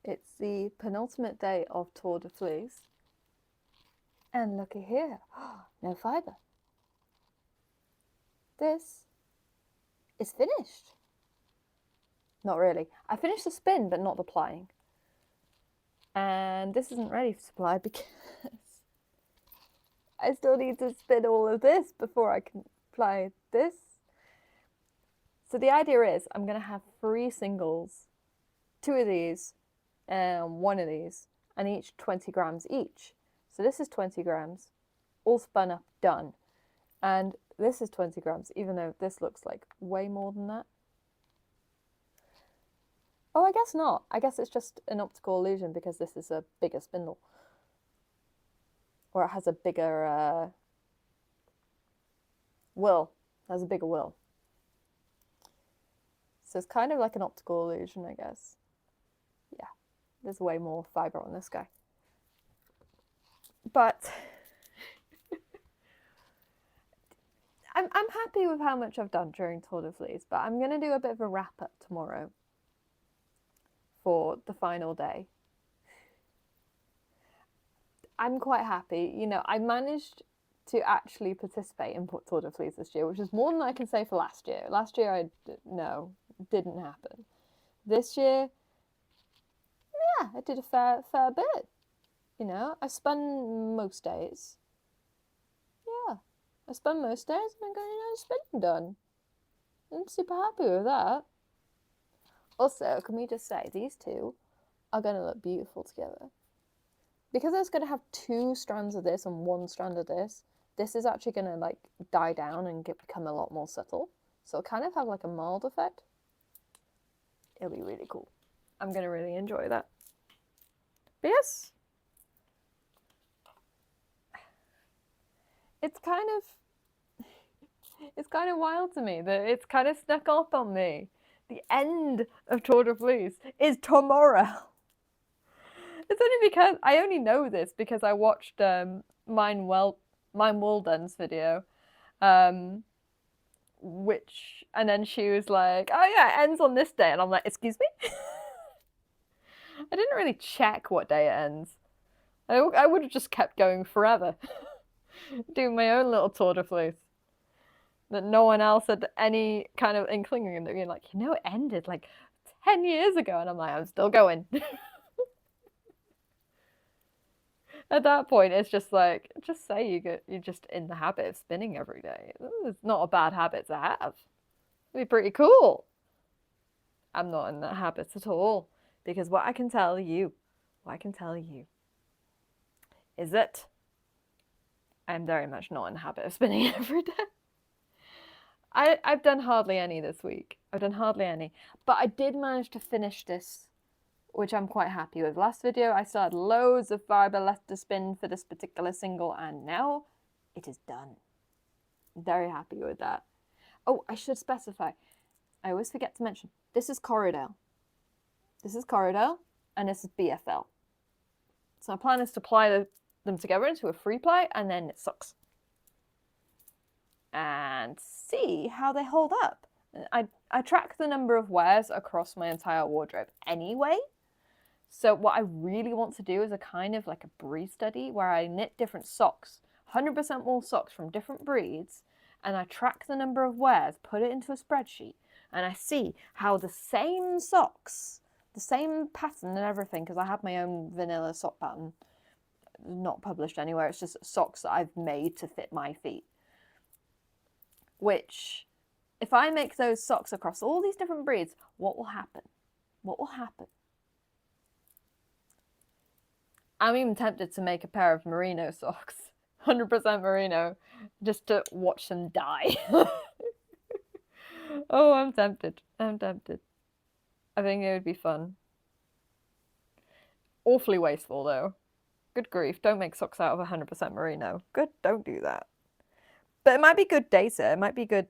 It's the penultimate day of Tour de Fleece. And looky here, no fibre. This is finished. Not really. I finished the spin, but not the plying. And this isn't ready for supply because I still need to spin all of this before I can ply this. So the idea is I'm going to have 3 singles, 2 of these, and 1 of these, and each 20 grams each. So this is 20 grams, all spun up, done. And this is 20 grams, even though this looks like way more than that. Oh, I guess not. I guess it's just an optical illusion because this is a bigger spindle. Or it has a bigger will. It has a bigger will. So it's kind of like an optical illusion, I guess. Yeah, there's way more fibre on this guy. But I'm happy with how much I've done during Tour de Fleece, but I'm going to do a bit of a wrap-up tomorrow for the final day. I'm quite happy. You know, I managed to actually participate in Tour de Fleece this year, which is more than I can say for last year. Last year, didn't happen. This year, yeah, I did a fair bit. You know, I spun most days. Yeah, I spun most days and I got another spinning done. I'm super happy with that. Also, can we just say, these two are going to look beautiful together. Because it's going to have 2 strands of this and 1 strand of this, this is actually going to like die down and become a lot more subtle. So it'll kind of have like a mild effect. It'll be really cool. I'm going to really enjoy that. But yes, it's kind of wild to me that it's kind of snuck up on me. The end of Tour de Fleece is tomorrow. It's only because I only know this because I watched Mine Walden's video, and then she was like, "Oh yeah, it ends on this day," and I'm like, "Excuse me." I didn't really check what day it ends. I would have just kept going forever, doing my own little Tour de Fleece. That no one else had any kind of inkling, and being like, it ended like 10 years ago, and I'm like, I'm still going. At that point, it's just like, just say you're just in the habit of spinning every day. It's not a bad habit to have. It'd be pretty cool. I'm not in that habit at all, because what I can tell you is that I'm very much not in the habit of spinning every day. I've done hardly any this week. I've done hardly any, but I did manage to finish this, which I'm quite happy with. Last video, I still had loads of fibre left to spin for this particular single, and now it is done. Very happy with that. Oh, I should specify. I always forget to mention, this is Corridale. This is Corridale, and this is BFL. So my plan is to ply them together into a free ply, and then it sucks. And see how they hold up. I track the number of wears across my entire wardrobe anyway. So what I really want to do is a kind of like a breed study where I knit different socks, 100% wool socks from different breeds, and I track the number of wears, put it into a spreadsheet, and I see how the same socks, the same pattern and everything, because I have my own vanilla sock pattern, not published anywhere, it's just socks that I've made to fit my feet. Which, if I make those socks across all these different breeds, what will happen? What will happen? I'm even tempted to make a pair of merino socks, 100% merino, just to watch them die. Oh, I'm tempted. I think it would be fun. Awfully wasteful, though. Good grief, don't make socks out of 100% merino. Good, don't do that. But it might be good data. It might be good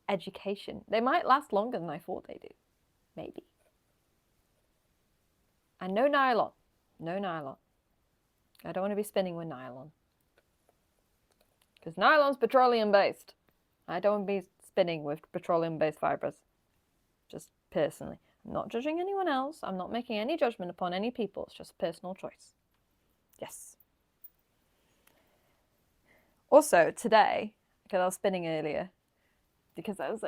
education. They might last longer than I thought they do. Maybe. And no nylon. No nylon. I don't want to be spinning with nylon. Because nylon's petroleum-based. I don't want to be spinning with petroleum-based fibres. Just personally. Not judging anyone else. I'm not making any judgment upon any people. It's just a personal choice. Yes. Also, today, because I was spinning earlier, because I was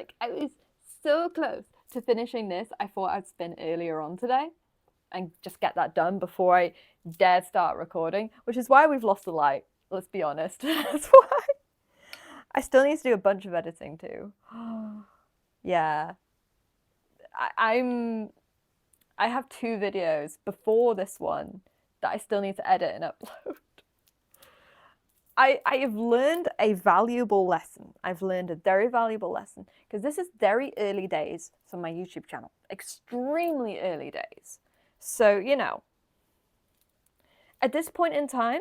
so close to finishing this, I thought I'd spin earlier on today and just get that done before I dare start recording, which is why we've lost the light, let's be honest. That's why. I still need to do a bunch of editing too. Yeah. I have 2 videos before this one that I still need to edit and upload. I have learned a valuable lesson. I've learned a very valuable lesson because this is very early days for my YouTube channel. Extremely early days. So, you know, at this point in time,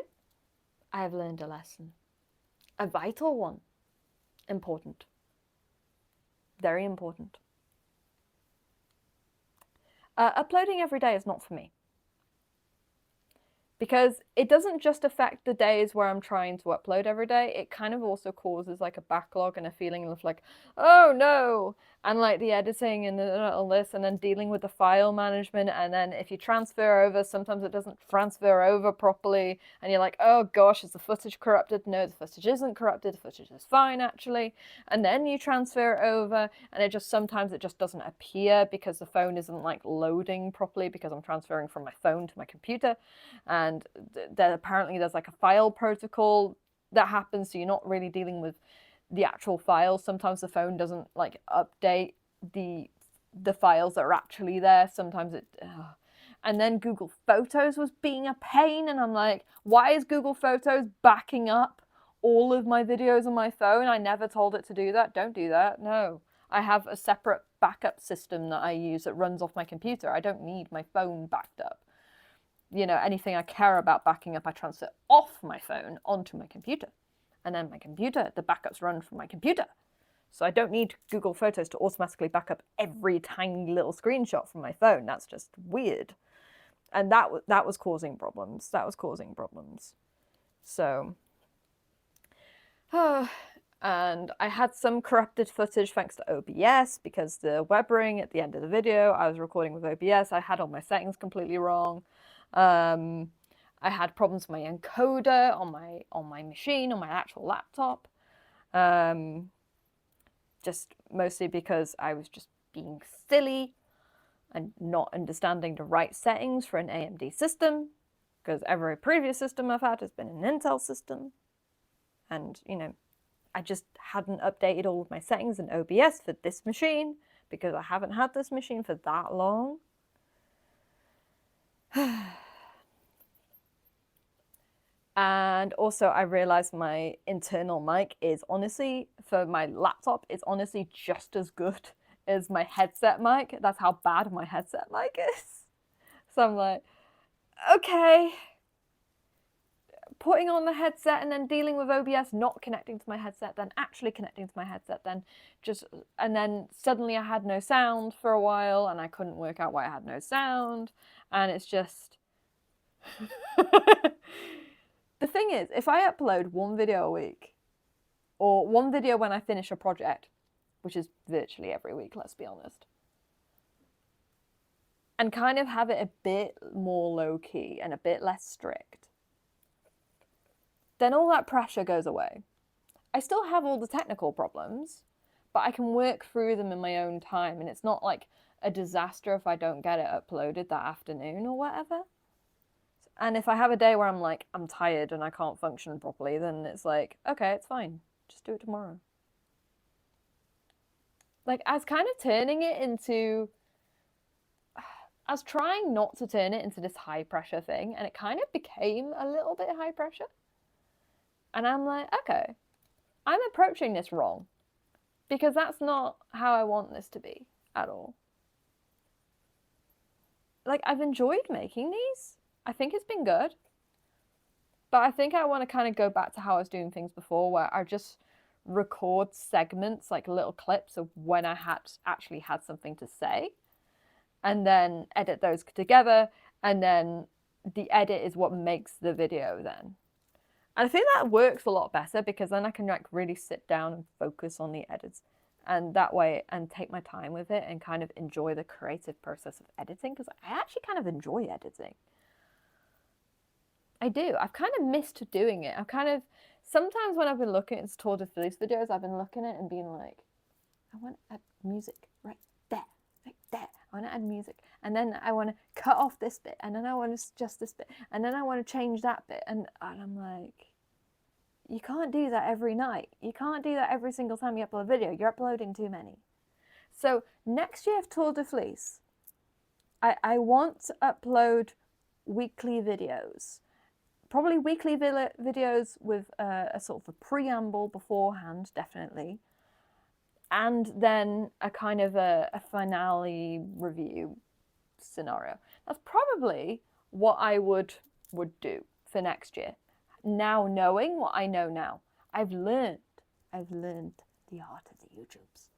I have learned a lesson. A vital one. Important. Very important. Uploading every day is not for me. Because it doesn't just affect the days where I'm trying to upload every day, it kind of also causes like a backlog and a feeling of like, oh no, and like the editing and all this, and then dealing with the file management, and then if you transfer over, sometimes it doesn't transfer over properly, and you're like, oh gosh, is the footage corrupted? No, the footage isn't corrupted, the footage is fine actually, and then you transfer over, and sometimes it just doesn't appear because the phone isn't like loading properly because I'm transferring from my phone to my computer, and apparently there's like a file protocol that happens, so you're not really dealing with the actual files. Sometimes the phone doesn't like update the files that are actually there. Sometimes it and then Google Photos was being a pain, and I'm like, why is Google Photos backing up all of my videos on my phone? I never told it to do that. Don't do that. No, I have a separate backup system that I use that runs off my computer. I don't need my phone backed up. You know, anything I care about backing up, I transfer off my phone onto my computer. And then my computer, the backups run from my computer. So I don't need Google Photos to automatically back up every tiny little screenshot from my phone. That's just weird. And that was causing problems. That was causing problems. So, and I had some corrupted footage thanks to OBS, because the Webring at the end of the video, I was recording with OBS. I had all my settings completely wrong. I had problems with my encoder on my machine, on my actual laptop. Just mostly because I was just being silly and not understanding the right settings for an AMD system, because every previous system I've had has been an Intel system. And, you know, I just hadn't updated all of my settings in OBS for this machine, because I haven't had this machine for that long. And also I realized my internal mic is honestly, for my laptop, it's honestly just as good as my headset mic. That's how bad my headset mic is. So I'm like, okay, putting on the headset and then dealing with OBS not connecting to my headset, then actually connecting to my headset, and then suddenly I had no sound for a while and I couldn't work out why I had no sound, and it's just the thing is, if I upload 1 video a week, or 1 video when I finish a project, which is virtually every week, let's be honest, and kind of have it a bit more low-key and a bit less strict, then all that pressure goes away. I still have all the technical problems, but I can work through them in my own time, and it's not like a disaster if I don't get it uploaded that afternoon or whatever. And if I have a day where I'm like, I'm tired and I can't function properly, then it's like, okay, it's fine. Just do it tomorrow. Like, I was kind of turning it into, I was trying not to turn it into this high pressure thing, and it kind of became a little bit high pressure. And I'm like, okay, I'm approaching this wrong, because that's not how I want this to be at all. Like, I've enjoyed making these. I think it's been good. But I think I want to kind of go back to how I was doing things before, where I just record segments, like little clips of when I actually had something to say, and then edit those together, and then the edit is what makes the video then. And I think that works a lot better, because then I can like really sit down and focus on the edits. and that way, and take my time with it and kind of enjoy the creative process of editing, because I actually kind of enjoy editing. I do. I've kind of missed doing it. I've kind of, sometimes when I've been looking at Tour de Fleece videos, I've been looking at it and being like, I want to add music right there, right there. I want to add music. And then I want to cut off this bit. And then I want to adjust this bit. And then I want to change that bit. And I'm like, you can't do that every night. You can't do that every single time you upload a video. You're uploading too many. So next year of Tour de Fleece, I want to upload weekly videos. Probably weekly videos with a sort of a preamble beforehand, definitely. And then a kind of a finale review scenario. That's probably what I would do for next year. Now knowing what I know now, I've learned the art of the YouTubes.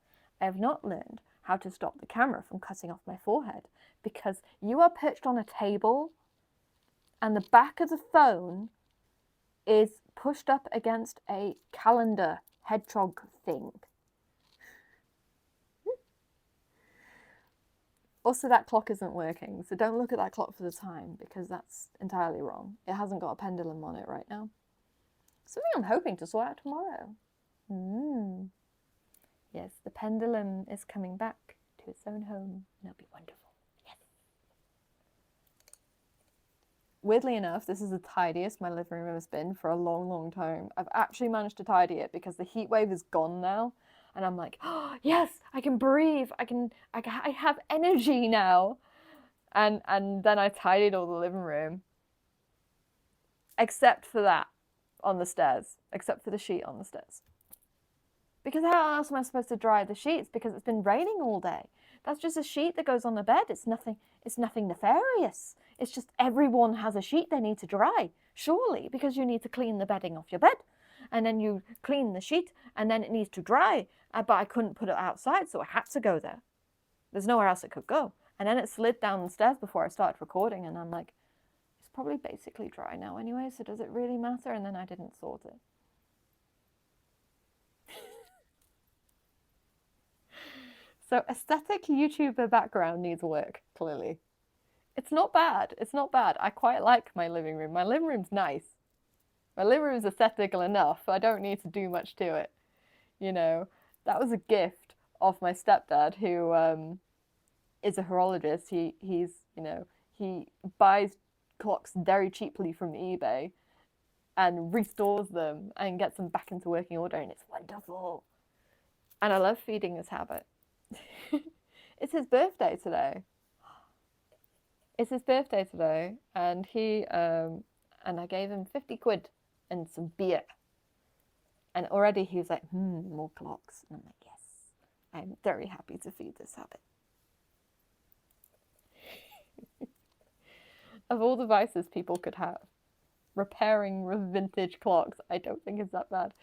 I have not learned how to stop the camera from cutting off my forehead, because you are perched on a table and the back of the phone is pushed up against a calendar hedgehog thing. Also, that clock isn't working, so don't look at that clock for the time, because that's entirely wrong. It hasn't got a pendulum on it right now. Something I'm hoping to sort out tomorrow. Yes, the pendulum is coming back to its own home, and it'll be wonderful. Yes. Weirdly enough, this is the tidiest my living room has been for a long, long time. I've actually managed to tidy it because the heat wave is gone now. And I'm like, oh, yes, I can breathe. I have energy now. And then I tidied all the living room. Except for that on the stairs. Except for the sheet on the stairs. Because how else am I supposed to dry the sheets? Because it's been raining all day. That's just a sheet that goes on the bed. It's nothing nefarious. It's just everyone has a sheet they need to dry. Surely, because you need to clean the bedding off your bed. And then you clean the sheet, and then it needs to dry. But I couldn't put it outside, so I had to go there. There's nowhere else it could go. And then it slid down the stairs before I started recording, and I'm like, it's probably basically dry now anyway, so does it really matter? And then I didn't sort it. So aesthetic YouTuber background needs work, clearly. It's not bad. It's not bad. I quite like my living room. My living room's nice. My living room's aesthetical enough. I don't need to do much to it. You know, that was a gift of my stepdad, who is a horologist. He buys clocks very cheaply from eBay and restores them and gets them back into working order, and it's wonderful. And I love feeding this habit. It's his birthday today. It's his birthday today, and and I gave him 50 quid and some beer. And already he was like, more clocks. And I'm like, yes, I'm very happy to feed this habit. Of all the vices people could have, repairing vintage clocks, I don't think it's that bad.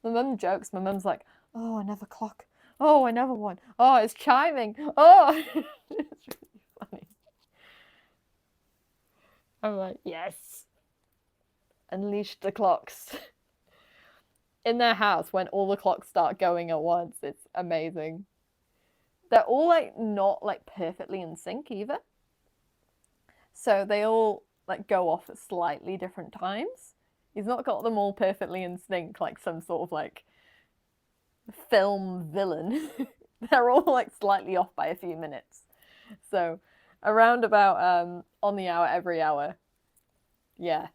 My mum jokes. My mum's like, oh, another clock. Oh, another one. Oh, it's chiming. Oh, it's really funny. I'm like, yes. Unleash the clocks. In their house, when all the clocks start going at once, it's amazing. They're all like not like perfectly in sync either. So they all like go off at slightly different times. He's not got them all perfectly in sync like some sort of like film villain. They're all like slightly off by a few minutes. So around about on the hour every hour. Yeah.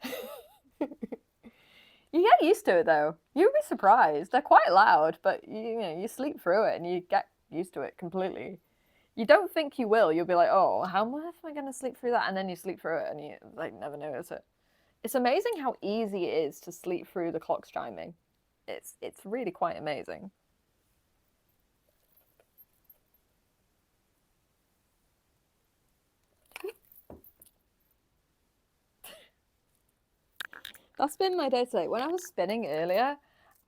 You get used to it though. You'll be surprised. They're quite loud, but you sleep through it and you get used to it completely. You don't think you will. You'll be like, oh, how am I going to sleep through that? And then you sleep through it and you like never notice it. It's amazing how easy it is to sleep through the clocks chiming. It's really quite amazing. That's been my day today. When I was spinning earlier,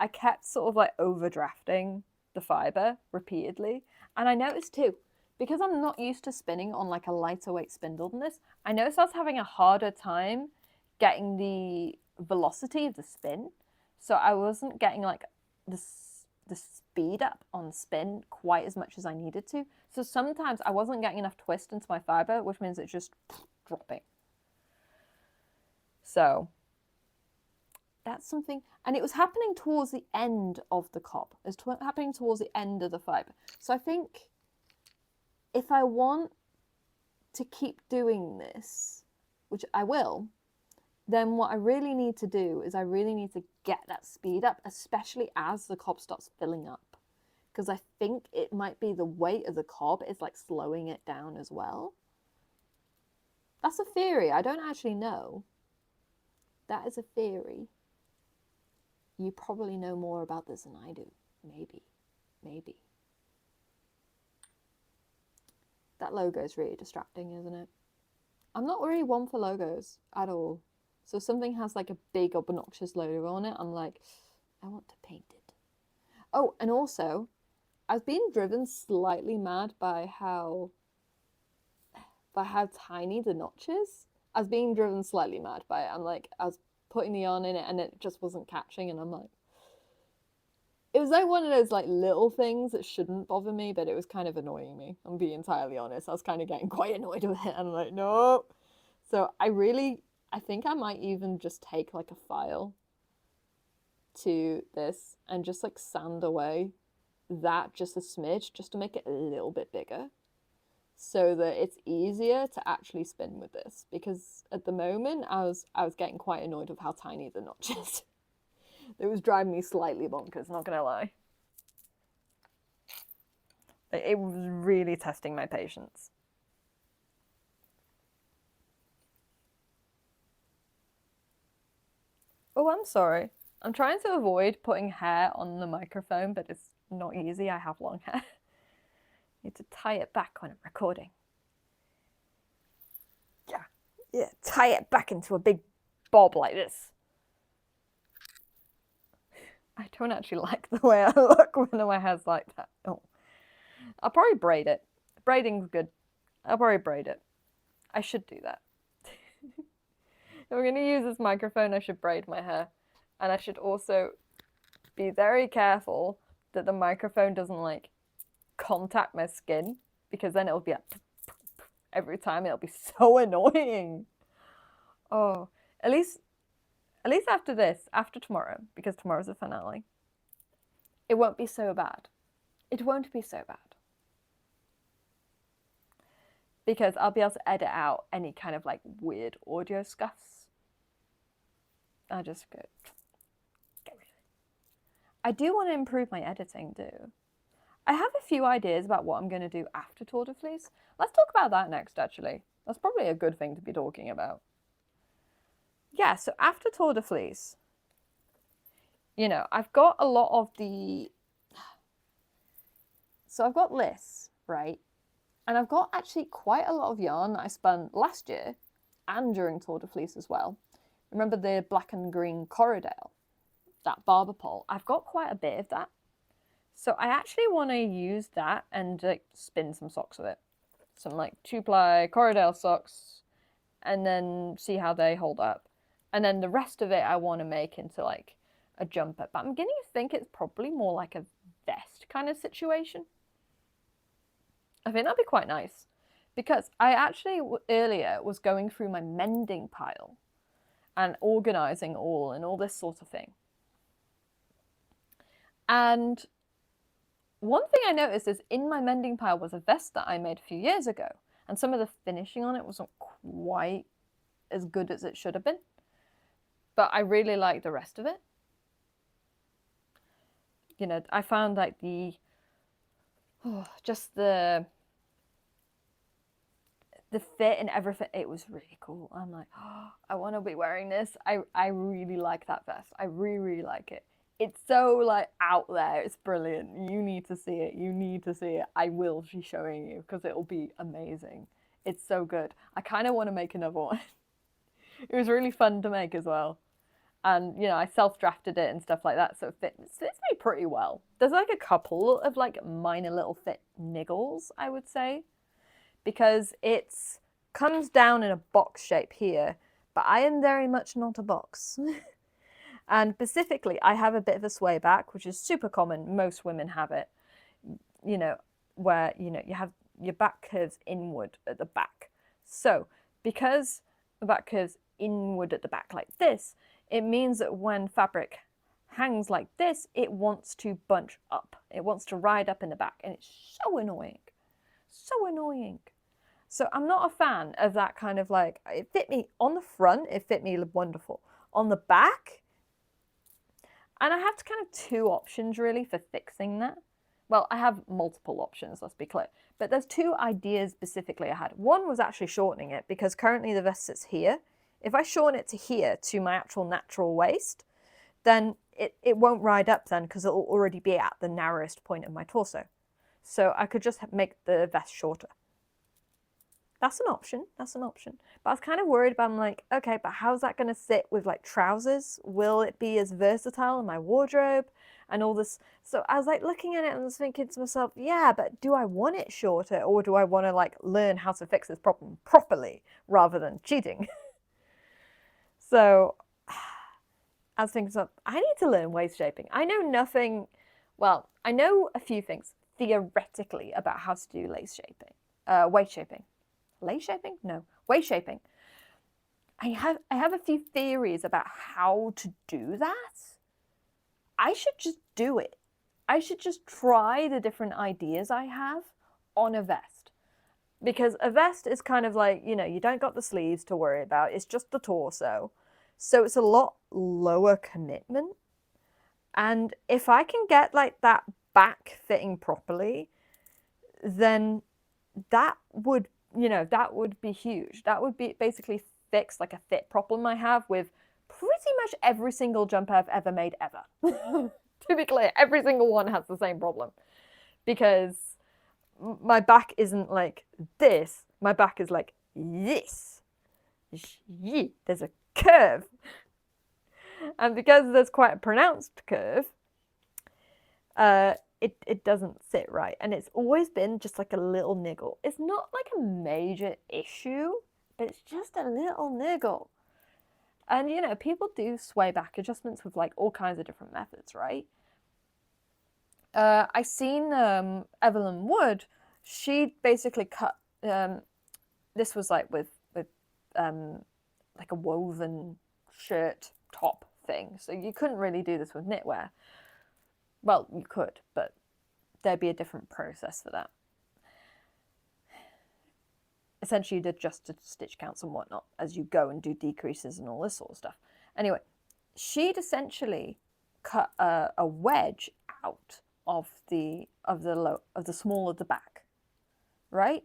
I kept sort of like overdrafting the fiber repeatedly. And I noticed too, because I'm not used to spinning on like a lighter weight spindle than this, I noticed I was having a harder time getting the velocity of the spin. So I wasn't getting like the speed up on spin quite as much as I needed to. So sometimes I wasn't getting enough twist into my fiber, which means it's just dropping. So that's something, and it was happening towards the end of the cob. It's happening towards the end of the fiber. So I think if I want to keep doing this, which I will, then what I really need to do is I really need to get that speed up, especially as the cob starts filling up. Because I think it might be the weight of the cob is like slowing it down as well. That's a theory. I don't actually know. That is a theory. You probably know more about this than I do. Maybe. Maybe. That logo is really distracting, isn't it? I'm not really one for logos at all. So if something has like a big obnoxious logo on it, I'm like, I want to paint it. Oh, and also, I've been driven slightly mad by how tiny the notch is. I was being driven slightly mad by it. I'm like, I was putting the yarn in it and it just wasn't catching, and I'm like, it was like one of those like little things that shouldn't bother me, but it was kind of annoying me. I'm being entirely honest. I was kind of getting quite annoyed with it. I'm like, no. So I think I might even just take like a file to this and just like sand away that just a smidge, just to make it a little bit bigger, so that it's easier to actually spin with this. Because at the moment I was getting quite annoyed with how tiny the notch is. It was driving me slightly bonkers, not gonna lie. It was really testing my patience. Oh, I'm sorry. I'm trying to avoid putting hair on the microphone, but it's not easy. I have long hair. Need to tie it back when I'm recording. Yeah, tie it back into a big bob like this. I don't actually like the way I look when my hair's like that. Oh. I'll probably braid it. Braiding's good. I'll probably braid it. I should do that. If we're going to use this microphone, I should braid my hair. And I should also be very careful that the microphone doesn't like contact my skin, because then it'll be like every time. It'll be so annoying. Oh, at least after this, after tomorrow, because tomorrow's the finale, it won't be so bad. It won't be so bad. Because I'll be able to edit out any kind of like weird audio scuffs. I'll just go get rid of it. I do want to improve my editing too. I have a few ideas about what I'm going to do after Tour de Fleece. Let's talk about that next, actually. That's probably a good thing to be talking about. Yeah, so after Tour de Fleece, you know, I've got a lot of the... So I've got this, right? And I've got actually quite a lot of yarn that I spun last year and during Tour de Fleece as well. Remember the black and green Corridale? That barber pole? I've got quite a bit of that. So I actually want to use that and like spin some socks with it. Some like 2-ply Corridale socks, and then see how they hold up. And then the rest of it I want to make into like a jumper. But I'm beginning to think it's probably more like a vest kind of situation. I think that'd be quite nice. Because I actually earlier was going through my mending pile and organising all and all this sort of thing. And one thing I noticed is in my mending pile was a vest that I made a few years ago, and some of the finishing on it wasn't quite as good as it should have been, but I really like the rest of it. You know, I found like just the fit and everything, it was really cool. I'm like, oh, I want to be wearing this. I really like that vest. I really, really like it. It's so like out there. It's brilliant. You need to see it. You need to see it. I will be showing you because it'll be amazing. It's so good. I kind of want to make another one. It was really fun to make as well. And, you know, I self-drafted it and stuff like that, so it fits me pretty well. There's like a couple of like minor little fit niggles, I would say, because it comes down in a box shape here, but I am very much not a box. And specifically, I have a bit of a sway back, which is super common. Most women have it, you know, where, you know, you have your back curves inward at the back. So because the back curves inward at the back like this, it means that when fabric hangs like this, it wants to bunch up. It wants to ride up in the back, and it's so annoying. So annoying. So I'm not a fan of that kind of like, it fit me on the front, it fit me wonderful. On the back, and I have kind of two options really for fixing that. Well, I have multiple options, let's be clear. But there's two ideas specifically I had. One was actually shortening it, because currently the vest sits here. If I shorten it to here, to my actual natural waist, then it won't ride up then, because it'll already be at the narrowest point of my torso. So I could just make the vest shorter. That's an option. That's an option. But I was kind of worried about, I'm like, okay, but how's that going to sit with like trousers? Will it be as versatile in my wardrobe and all this? So I was like looking at it and I was thinking to myself, yeah, but do I want it shorter, or do I want to like learn how to fix this problem properly rather than cheating? So I was thinking, so I need to learn waist shaping. I know nothing, well, I know a few things theoretically about how to do waist shaping. Lace shaping? No, waist shaping. I have a few theories about how to do that. I should just do it. I should just try the different ideas I have on a vest. Because a vest is kind of like, you know, you don't got the sleeves to worry about. It's just the torso. So it's a lot lower commitment. And if I can get like that back fitting properly, then that would, you know, that would be huge. That would be basically fix like a fit problem I have with pretty much every single jumper I've ever made ever. To be clear, every single one has the same problem, because my back isn't like this. My back is like this. There's a curve. And because there's quite a pronounced curve, it doesn't sit right. And it's always been just like a little niggle. It's not like a major issue, but it's just a little niggle. And, you know, people do sway back adjustments with like all kinds of different methods, right? I seen Evelyn Wood, she basically cut, this was like with like a woven shirt top thing. So you couldn't really do this with knitwear. Well, you could, but there'd be a different process for that. Essentially, you'd adjust the stitch counts and whatnot as you go and do decreases and all this sort of stuff. Anyway, she'd essentially cut a wedge out of the small of the back, right?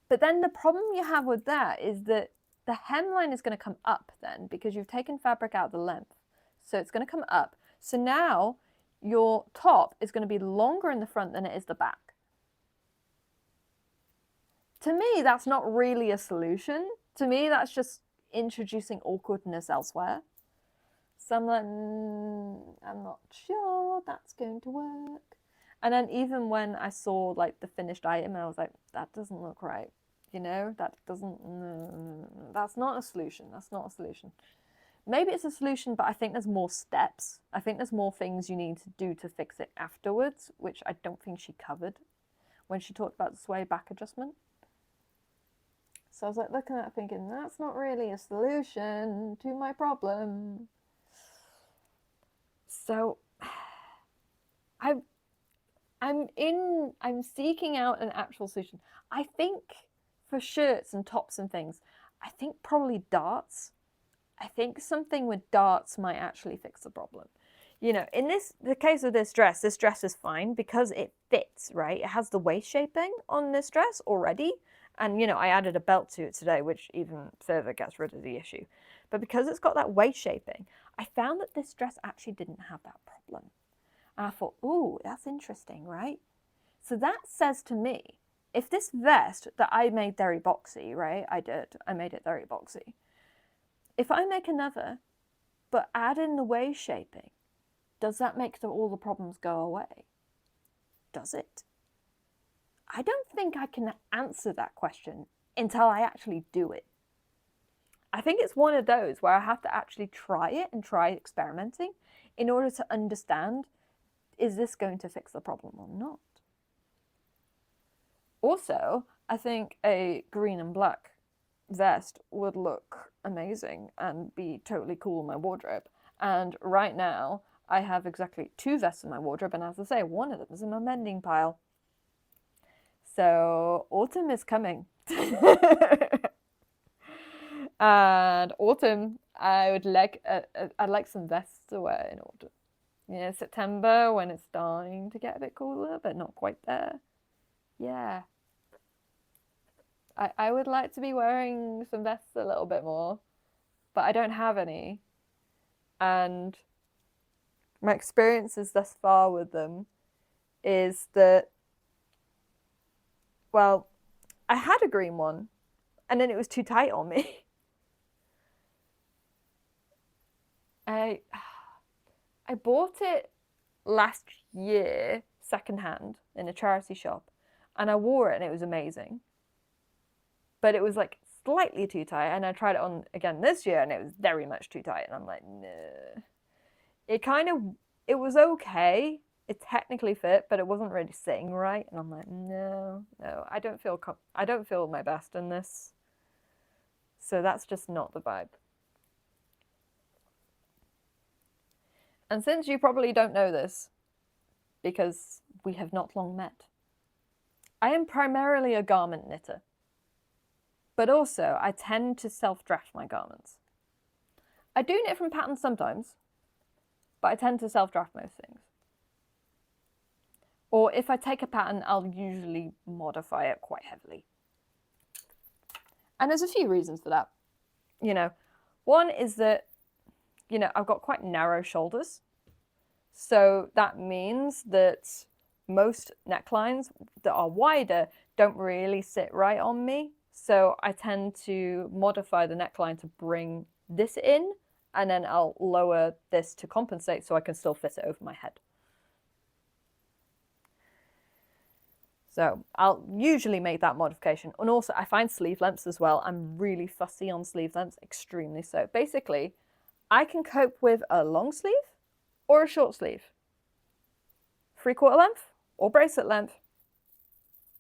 But then the problem you have with that is that the hemline is going to come up then, because you've taken fabric out of the length. So it's going to come up. So now your top is going to be longer in the front than it is the back. To me, that's not really a solution. To me, that's just introducing awkwardness elsewhere. So I'm like, I'm not sure that's going to work. And then even when I saw like the finished item, I was like, that doesn't look right. You know, that doesn't, that's not a solution. That's not a solution. Maybe it's a solution, but I think there's more steps. I think there's more things you need to do to fix it afterwards, which I don't think she covered when she talked about the sway back adjustment. So I was like looking at it thinking, that's not really a solution to my problem. So I'm seeking out an actual solution. I think for shirts and tops and things, I think probably darts. I think something with darts might actually fix the problem. You know, in the case of this dress is fine because it fits, right? It has the waist shaping on this dress already. And, you know, I added a belt to it today, which even further gets rid of the issue. But because it's got that waist shaping, I found that this dress actually didn't have that problem. And I thought, ooh, that's interesting, right? So that says to me, if this vest that I made very boxy, right? I made it very boxy. If I make another, but add in the waist shaping, does that make all the problems go away? Does it? I don't think I can answer that question until I actually do it. I think it's one of those where I have to actually try it and try experimenting in order to understand, is this going to fix the problem or not? Also, I think a green and black vest would look amazing and be totally cool in my wardrobe. And right now, I have exactly 2 vests in my wardrobe, and as I say, one of them is in my mending pile. So autumn is coming. And autumn, I'd like some vests to wear in autumn. Yeah, September when it's starting to get a bit cooler, but not quite there. Yeah. I would like to be wearing some vests a little bit more, but I don't have any. And my experiences thus far with them is that, well, I had a green one and then it was too tight on me. I bought it last year secondhand in a charity shop, and I wore it and it was amazing. But it was like slightly too tight, and I tried it on again this year and it was very much too tight, and I'm like, nah. It was okay. It technically fit, but it wasn't really sitting right, and I'm like, no, I don't feel my best in this. So that's just not the vibe. And since you probably don't know this, because we have not long met, I am primarily a garment knitter. But also, I tend to self-draft my garments. I do knit from patterns sometimes, but I tend to self-draft most things. Or if I take a pattern, I'll usually modify it quite heavily. And there's a few reasons for that. One is that, I've got quite narrow shoulders. So that means that most necklines that are wider don't really sit right on me. So I tend to modify the neckline to bring this in, and then I'll lower this to compensate so I can still fit it over my head. So I'll usually make that modification. And also I find sleeve lengths as well. I'm really fussy on sleeve lengths, extremely so. Basically, I can cope with a long sleeve or a short sleeve. 3/4 length or bracelet length.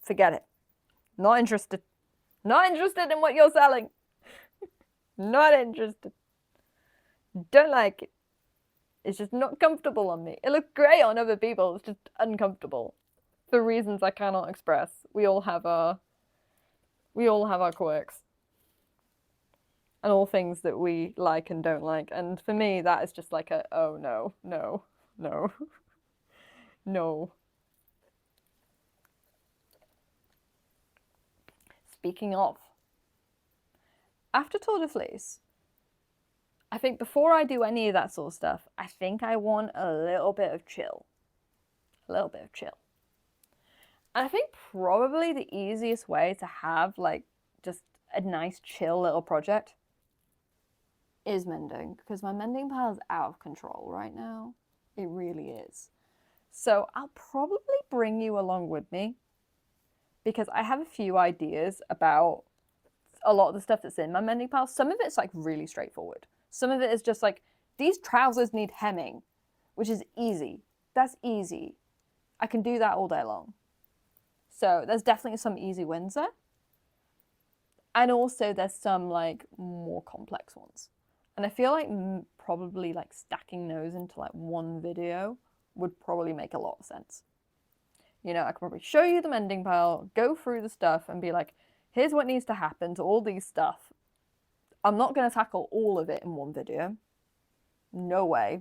Forget it. Not interested. Not interested in what you're selling. Not interested. Don't like it. It's just not comfortable on me. It looks great on other people. It's just uncomfortable. For reasons I cannot express. We all have our quirks. And all things that we like and don't like. And for me, that is just like oh no, no, no, no. Speaking of, after Tour de Fleece, I think before I do any of that sort of stuff, I think I want a little bit of chill. A little bit of chill. And I think probably the easiest way to have like just a nice chill little project is mending, because my mending pile is out of control right now. It really is. So I'll probably bring you along with me, because I have a few ideas about a lot of the stuff that's in my mending pile. Some of it's like really straightforward. Some of it is just like, these trousers need hemming, which is easy. That's easy. I can do that all day long. So there's definitely some easy wins there. And also there's some like more complex ones. And I feel like probably like stacking those into like one video would probably make a lot of sense. I could probably show you the mending pile, go through the stuff and be like, here's what needs to happen to all these stuff. I'm not going to tackle all of it in one video. No way.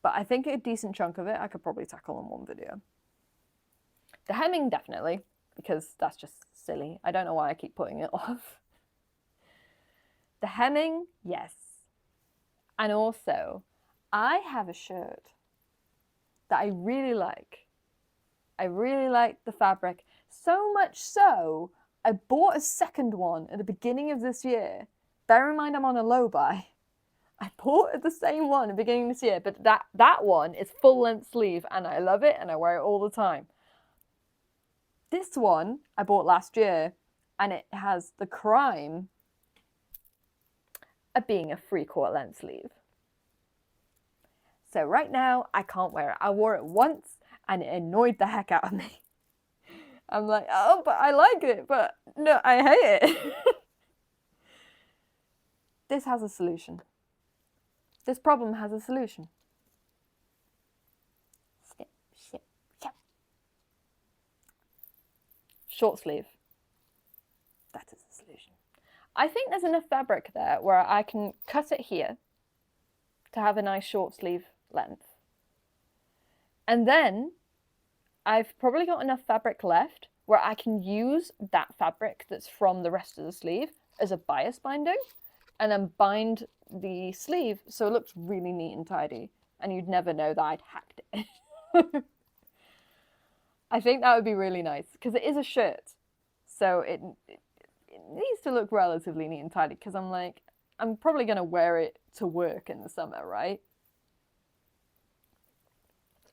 But I think a decent chunk of it I could probably tackle in one video. The hemming, definitely, because that's just silly. I don't know why I keep putting it off. The hemming, yes. And also, I have a shirt that I really like. I really like the fabric. So much so, I bought a second one at the beginning of this year. Bear in mind I'm on a low buy. I bought the same one at the beginning of this year, but that one is full length sleeve and I love it and I wear it all the time. This one I bought last year and it has the crime at being a 3/4 length sleeve. So right now, I can't wear it. I wore it once and it annoyed the heck out of me. I'm like, oh, but I like it, but no, I hate it. This has a solution. This problem has a solution. Snip, snip, snip. Short sleeve. That is the solution. I think there's enough fabric there where I can cut it here to have a nice short sleeve length. And then I've probably got enough fabric left where I can use that fabric that's from the rest of the sleeve as a bias binding and then bind the sleeve so it looks really neat and tidy and you'd never know that I'd hacked it. I think that would be really nice because it is a shirt. So it needs to look relatively neat and tidy because I'm probably going to wear it to work in the summer, right?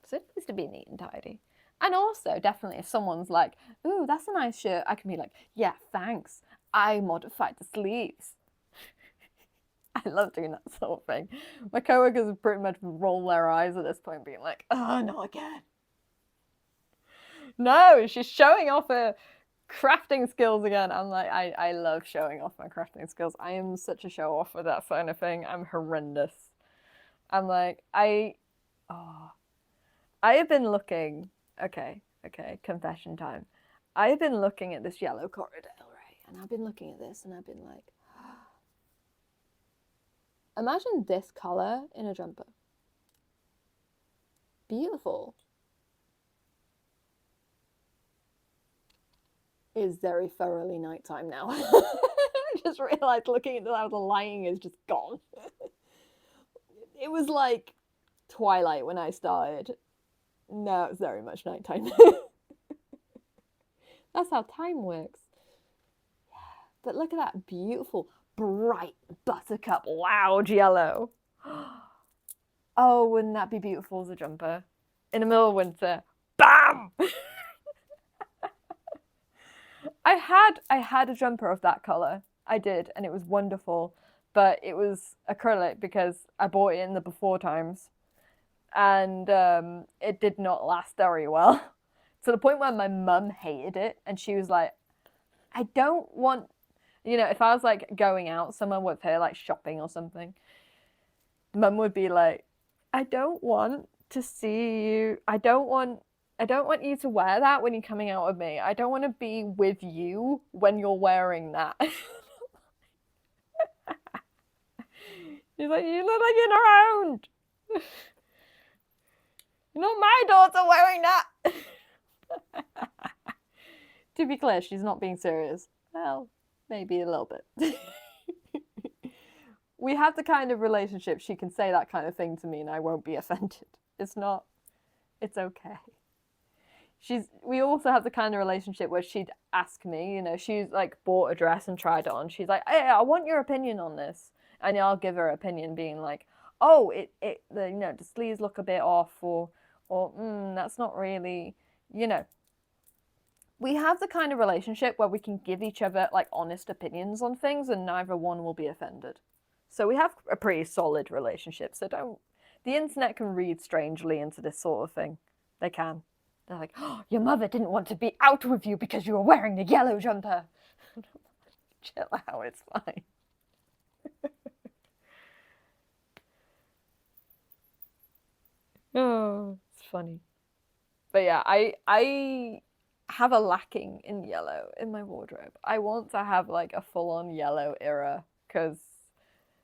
So it needs to be neat and tidy. And also, definitely, if someone's like, ooh, that's a nice shirt, I can be like, yeah, thanks. I modified the sleeves. I love doing that sort of thing. My coworkers have pretty much rolled their eyes at this point, being like, oh, not again. No, she's showing off her crafting skills again. I'm like, I love showing off my crafting skills. I am such a show off with that kind of thing. I'm horrendous. I'm like, I have been looking, okay, confession time. I have been looking at this yellow corridor, right? And I've been looking at this and I've been like, imagine this color in a jumper. Beautiful. It is very thoroughly nighttime now. I just realized looking at how the lighting is just gone. It was like twilight when I started. Now it's very much nighttime. That's how time works. Yeah. But look at that beautiful, bright, buttercup, loud yellow. Oh, wouldn't that be beautiful as a jumper? In the middle of winter. BAM! I had a jumper of that colour. I did, and it was wonderful. But it was acrylic because I bought it in the before times. And it did not last very well. To the point where my mum hated it, and she was like, I don't want, if I was like going out somewhere with her, like shopping or something, mum would be like, I don't want to see you. I don't want you to wear that when you're coming out with me. I don't want to be with you when you're wearing that. She's like, you look like you're around. Not my daughter wearing that. To be clear, she's not being serious. Well, maybe a little bit. We have the kind of relationship she can say that kind of thing to me and I won't be offended. It's okay. We also have the kind of relationship where she'd ask me, she's like bought a dress and tried it on. She's like, hey, I want your opinion on this. And I'll give her opinion being like, oh, the sleeves look a bit off or that's not really, We have the kind of relationship where we can give each other like honest opinions on things and neither one will be offended. So we have a pretty solid relationship. So the internet can read strangely into this sort of thing. They can. They're like, oh, your mother didn't want to be out with you because you were wearing the yellow jumper. Chill out, it's fine. Oh, it's funny. But yeah, I have a lacking in yellow in my wardrobe. I want to have like a full-on yellow era because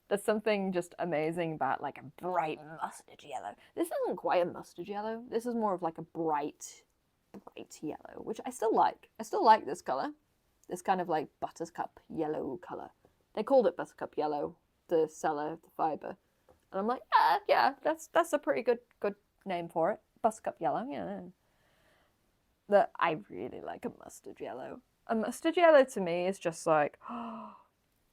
there's something just amazing about like a bright mustard yellow. This isn't quite a mustard yellow. This is more of like a bright yellow, which I still like. I still like this color. This kind of like buttercup yellow color. They called it buttercup yellow, the seller, the fiber. And I'm like, yeah, that's a pretty good name for it. Buttercup yellow, yeah. But I really like a mustard yellow. A mustard yellow to me is just like,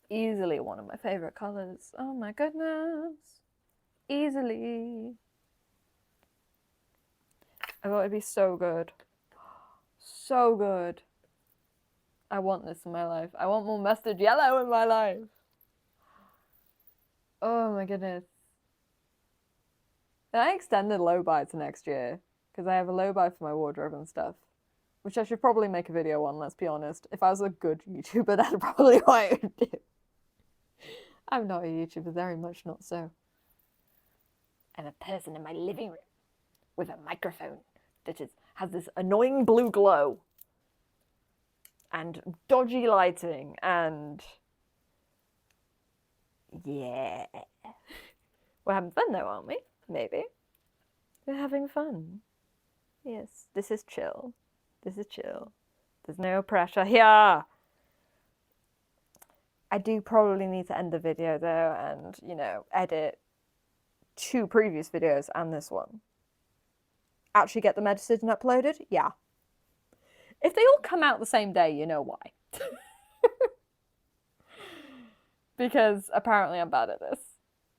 easily one of my favorite colors. Oh my goodness. Easily. I thought it'd be so good. So good. I want this in my life. I want more mustard yellow in my life. Oh my goodness. And I extended low buy to next year because I have a low buy for my wardrobe and stuff, which I should probably make a video on, let's be honest. If I was a good YouTuber, that's probably what I would do. I'm not a YouTuber, very much not so. I'm a person in my living room with a microphone that has this annoying blue glow and dodgy lighting and yeah. We're having fun though, aren't we? Maybe. We're having fun. Yes, this is chill. This is chill. There's no pressure here. I do probably need to end the video though and, you know, edit 2 previous videos and this one. Actually get them edited and uploaded? Yeah. If they all come out the same day, you know why. Because apparently I'm bad at this.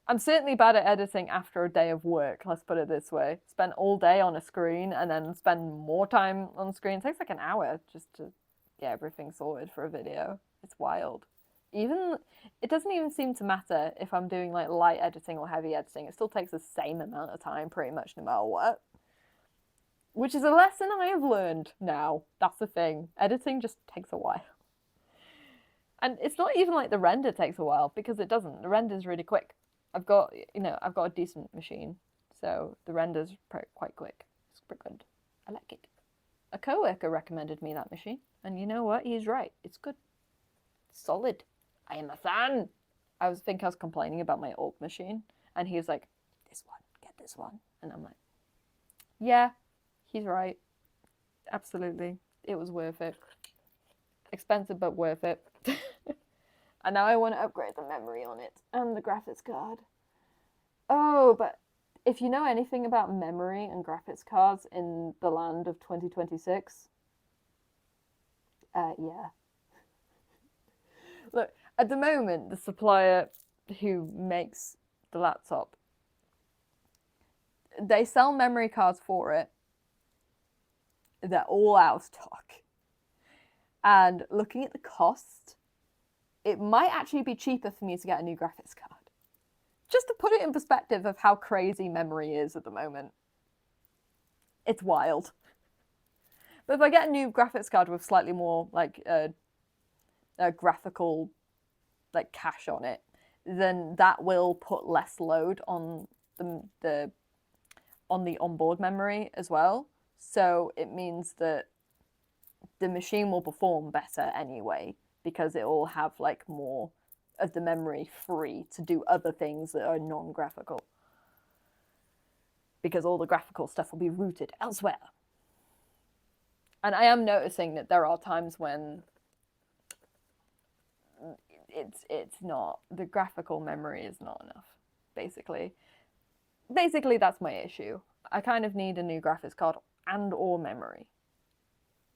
I'm certainly bad at editing after a day of work, let's put it this way. Spend all day on a screen and then spend more time on the screen. It takes like an hour just to get everything sorted for a video. It's wild. It doesn't even seem to matter if I'm doing like light editing or heavy editing. It still takes the same amount of time pretty much no matter what. Which is a lesson I have learned now. That's the thing. Editing just takes a while. And it's not even like the render takes a while, because it doesn't. The render's really quick. I've got a decent machine, so the render's quite quick. It's pretty good. I like it. A coworker recommended me that machine, and you know what? He's right. It's good. It's solid. I am a fan. I was complaining about my old machine, and he was like, "This one, get this one," and I'm like, "Yeah, he's right. Absolutely, it was worth it. Expensive but worth it." And now I want to upgrade the memory on it and the graphics card. Oh, but if you know anything about memory and graphics cards in the land of 2026, yeah. Look, at the moment, the supplier who makes the laptop, they sell memory cards for it. They're all out of stock. And looking at the cost, it might actually be cheaper for me to get a new graphics card. Just to put it in perspective of how crazy memory is at the moment. It's wild. But if I get a new graphics card with slightly more like a graphical like cache on it, then that will put less load on the onboard memory as well. So it means that the machine will perform better anyway, because it will have like more of the memory free to do other things that are non-graphical. Because all the graphical stuff will be routed elsewhere. And I am noticing that there are times when it's not, the graphical memory is not enough, basically. Basically, that's my issue. I kind of need a new graphics card and or memory.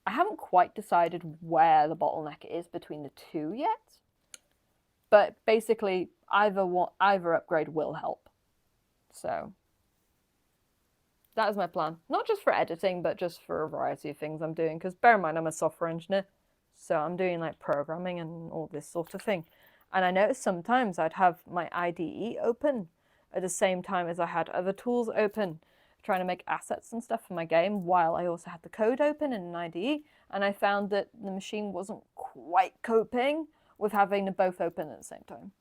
I haven't quite decided where the bottleneck is between the two yet, but basically either upgrade will help. So that is my plan. Not just for editing, but just for a variety of things I'm doing, because bear in mind I'm a software engineer, so I'm doing like programming and all this sort of thing. And I noticed sometimes I'd have my IDE open at the same time as I had other tools open, trying to make assets and stuff for my game, while I also had the code open in an IDE, and I found that the machine wasn't quite coping with having them both open at the same time.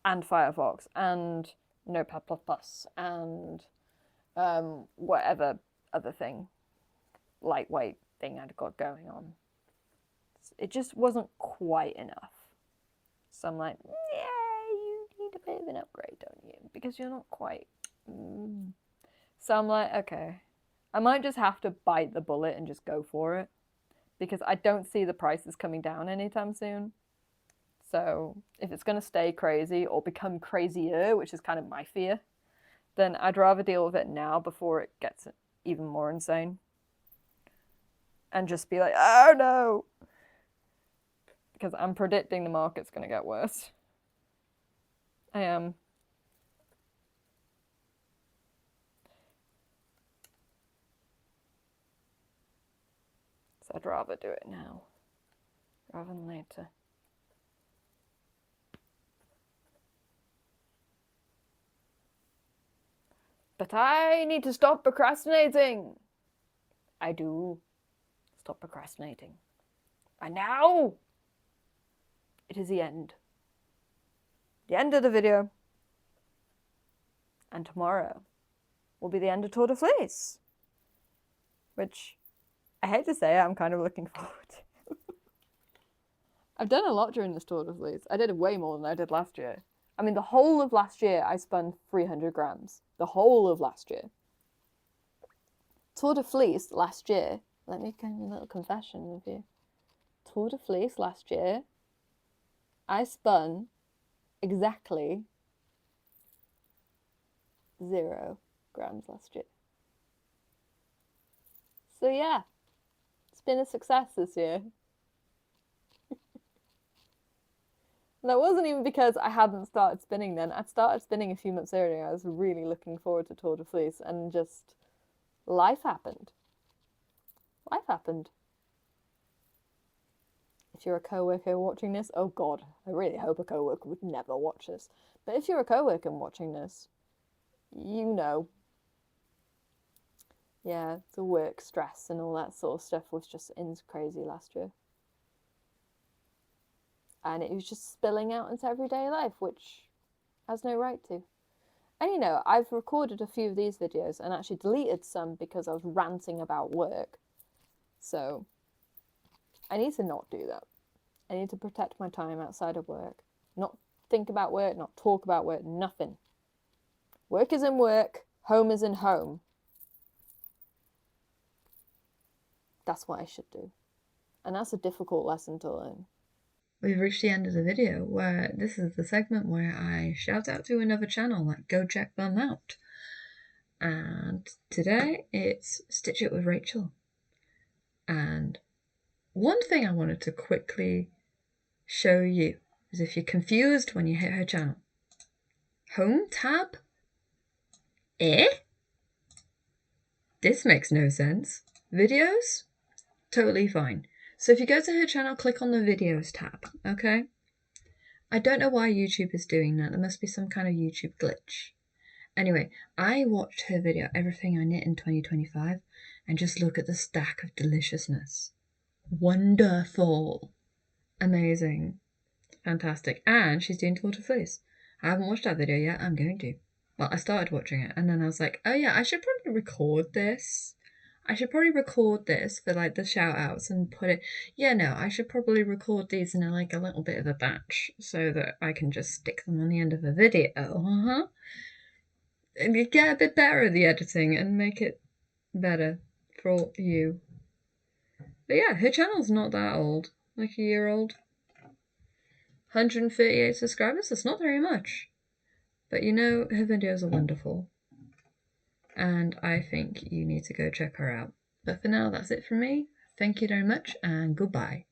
And Firefox, and Notepad++, and whatever other thing, lightweight thing I'd got going on. It just wasn't quite enough. So I'm like, yeah, you need a bit of an upgrade, don't you? Because you're not quite... So I'm like, okay, I might just have to bite the bullet and just go for it, because I don't see the prices coming down anytime soon. So if it's going to stay crazy or become crazier, which is kind of my fear, then I'd rather deal with it now before it gets even more insane. And just be like, oh no! Because I'm predicting the market's going to get worse. I am. So I'd rather do it now, rather than later. But I need to stop procrastinating. I do stop procrastinating. And now it is the end. The end of the video. And tomorrow will be the end of Tour de Fleece. Which, I hate to say it, I'm kind of looking forward to. I've done a lot during this Tour de Fleece. I did way more than I did last year. I mean, the whole of last year, I spun 300 grams. The whole of last year. Tour de Fleece last year, let me give you a little confession with you. Tour de Fleece last year, I spun exactly 0 grams last year. So yeah, it's been a success this year. That wasn't even because I hadn't started spinning then. I'd started spinning a few months earlier. I was really looking forward to Tour de Fleece, and just life happened. Life happened. If you're a co-worker watching this, oh God, I really hope a co-worker would never watch this. But if you're a co-worker watching this, you know. Yeah, the work stress and all that sort of stuff was just crazy last year. And it was just spilling out into everyday life, which has no right to. And you know, I've recorded a few of these videos and actually deleted some because I was ranting about work. So I need to not do that. I need to protect my time outside of work. Not think about work, not talk about work, nothing. Work is in work, home is in home. That's what I should do. And that's a difficult lesson to learn. We've reached the end of the video where this is the segment where I shout out to another channel, like go check them out. And today it's Stitch It with Rachel. And one thing I wanted to quickly show you is if you're confused when you hit her channel. Home tab? Eh? This makes no sense. Videos? Totally fine. So if you go to her channel, click on the videos tab, okay? I don't know why YouTube is doing that. There must be some kind of YouTube glitch. Anyway, I watched her video, Everything I Knit in 2025, and just look at the stack of deliciousness. Wonderful. Amazing. Fantastic. And she's doing Tour de Fleece. I haven't watched that video yet. I'm going to. Well, I started watching it, and then I was like, oh yeah, I should probably record this. I should probably record this for like the shout outs and put it. Yeah, no, I should probably record these in like a little bit of a batch so that I can just stick them on the end of a video. And get a bit better at the editing and make it better for you. But yeah, her channel's not that old, like a year old. 138 subscribers, that's not very much. But you know, her videos are wonderful. And I think you need to go check her out. But for now, that's it from me. Thank you very much and goodbye.